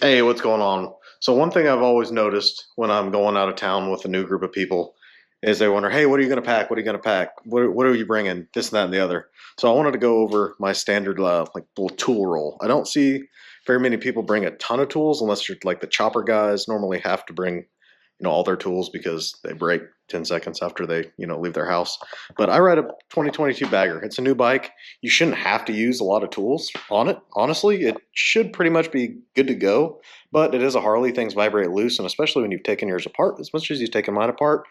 Hey, what's going on? So one thing I've always noticed when I'm going out of town with a new group of people is they wonder, hey, what are you going to pack? What are you going to pack? What are you bringing? This and that and the other. So I wanted to go over my standard like little tool roll. I don't see very many people bring a ton of tools unless you're like the chopper guys normally have to bring all their tools because they break 10 seconds after they leave their house. But I ride a 2022 bagger. It's a new bike. You shouldn't have to use a lot of tools on it. Honestly, it should pretty much be good to go. But it is a Harley. Things vibrate loose, and especially when you've taken yours apart, as much as you've taken mine apart,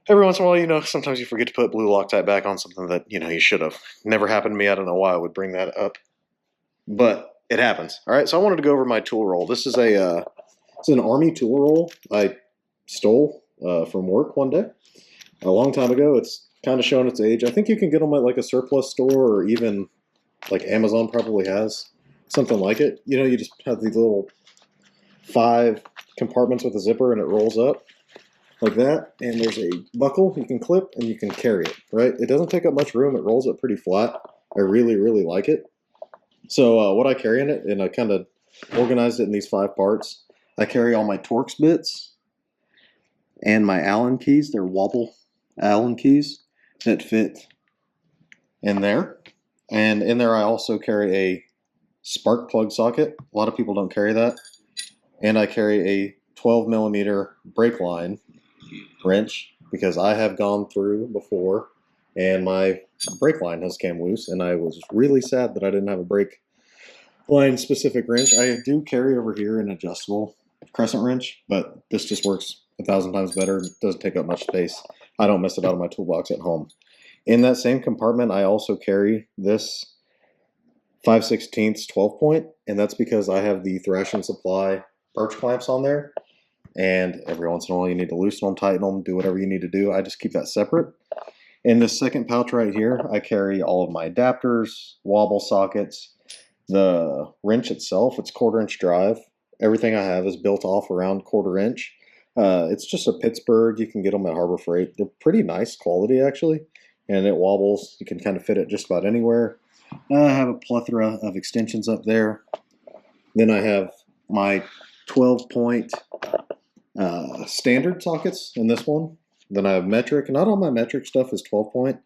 every once in a while, sometimes you forget to put blue Loctite back on something that you should have. Never happened to me. I don't know why I would bring that up, but it happens. All right, so I wanted to go over my tool roll. This is it's an Army tool roll I stole from work one day a long time ago. It's kind of showing its age. I think you can get them at like a surplus store, or even like Amazon probably has something like it. You just have these little 5 compartments with a zipper, and it rolls up like that. And there's a buckle you can clip, and you can carry it. Right? It doesn't take up much room. It rolls up pretty flat. I really, really like it. So what I carry in it, and I kind of organized it in these 5 parts. I carry all my Torx bits and my Allen keys. They're wobble Allen keys that fit in there. And in there I also carry a spark plug socket. A lot of people don't carry that. And I carry a 12 millimeter brake line wrench because I have gone through before and my brake line has came loose, and I was really sad that I didn't have a brake line specific wrench. I do carry over here an adjustable crescent wrench, but this just works 1,000 times better. It doesn't take up much space. I don't miss it out of my toolbox at home. In that same compartment, I also carry this 5/16 12 point, and that's because I have the Thrash and Supply perch clamps on there, and every once in a while you need to loosen them, tighten them, do whatever you need to do. I just keep that separate. In this second pouch right here, I carry all of my adapters, wobble sockets, the wrench itself. It's 1/4 inch drive. Everything I have is built off around 1/4 inch. It's just a Pittsburgh. You can get them at Harbor Freight. They're pretty nice quality, actually, and it wobbles. You can kind of fit it just about anywhere. I have a plethora of extensions up there. Then I have my 12-point standard sockets in this one. Then I have metric. Not all my metric stuff is 12-point.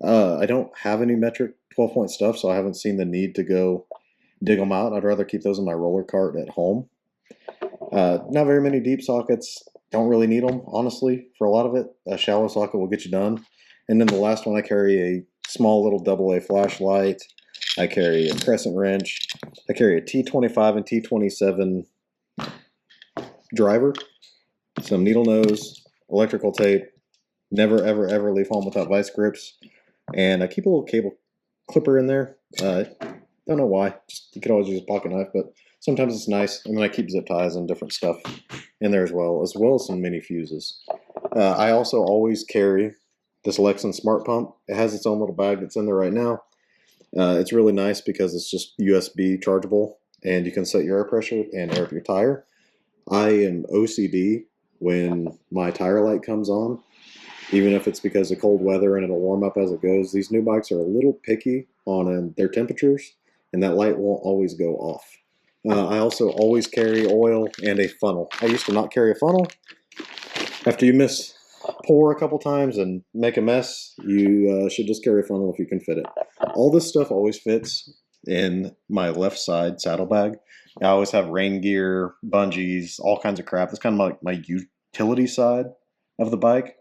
I don't have any metric 12-point stuff, so I haven't seen the need to go dig them out. I'd rather keep those in my roller cart at home. Not very many deep sockets. Don't really need them, honestly, for a lot of it. A shallow socket will get you done. And then the last one, I carry a small little AA flashlight. I carry a crescent wrench. I carry a T25 and T27 driver, some needle nose, electrical tape. Never, ever, ever leave home without vice grips. And I keep a little cable clipper in there. Don't know why. You could always use a pocket knife, but sometimes it's nice. And then I keep zip ties and different stuff in there as well as some mini fuses. I also always carry this Lexan Smart Pump. It has its own little bag that's in there right now. It's really nice because it's just USB chargeable, and you can set your air pressure and air up your tire. I am OCD when my tire light comes on, even if it's because of cold weather and it'll warm up as it goes. These new bikes are a little picky on their temperatures, and that light won't always go off. I also always carry oil and a funnel. I used to not carry a funnel. After you pour a couple times and make a mess, you should just carry a funnel if you can fit it. All this stuff always fits in my left side saddlebag. I always have rain gear, bungees, all kinds of crap. That's kind of like my utility side of the bike.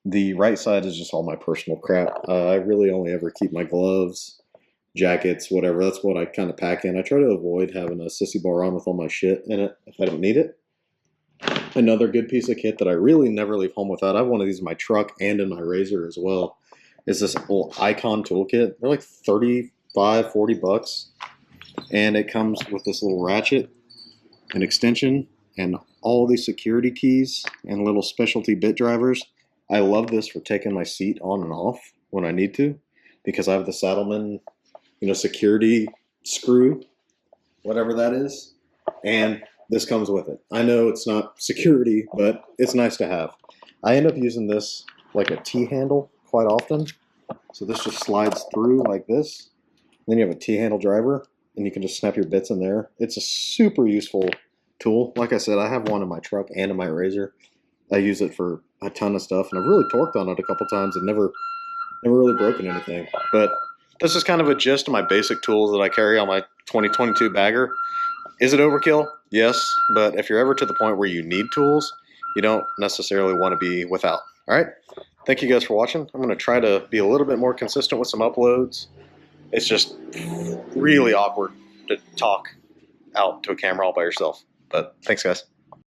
The right side is just all my personal crap. I really only ever keep my gloves, jackets, whatever. That's what I kind of pack in. I try to avoid having a sissy bar on with all my shit in it if I don't need it. Another good piece of kit that I really never leave home without, I have one of these in my truck and in my Razor as well, is this little Icon toolkit. They're like 35, 40 bucks. And it comes with this little ratchet, an extension, and all these security keys and little specialty bit drivers. I love this for taking my seat on and off when I need to, because I have the Saddleman, security screw, whatever that is, and this comes with it. I know it's not security, but it's nice to have. I end up using this like a T-handle quite often. So this just slides through like this. Then you have a T-handle driver, and you can just snap your bits in there. It's a super useful tool. Like I said, I have one in my truck and in my razor. I use it for a ton of stuff, and I've really torqued on it a couple times and never really broken anything. But this is kind of a gist of my basic tools that I carry on my 2022 bagger. Is it overkill? Yes, but if you're ever to the point where you need tools, you don't necessarily want to be without. All right. Thank you guys for watching. I'm going to try to be a little bit more consistent with some uploads. It's just really awkward to talk out to a camera all by yourself. But thanks, guys.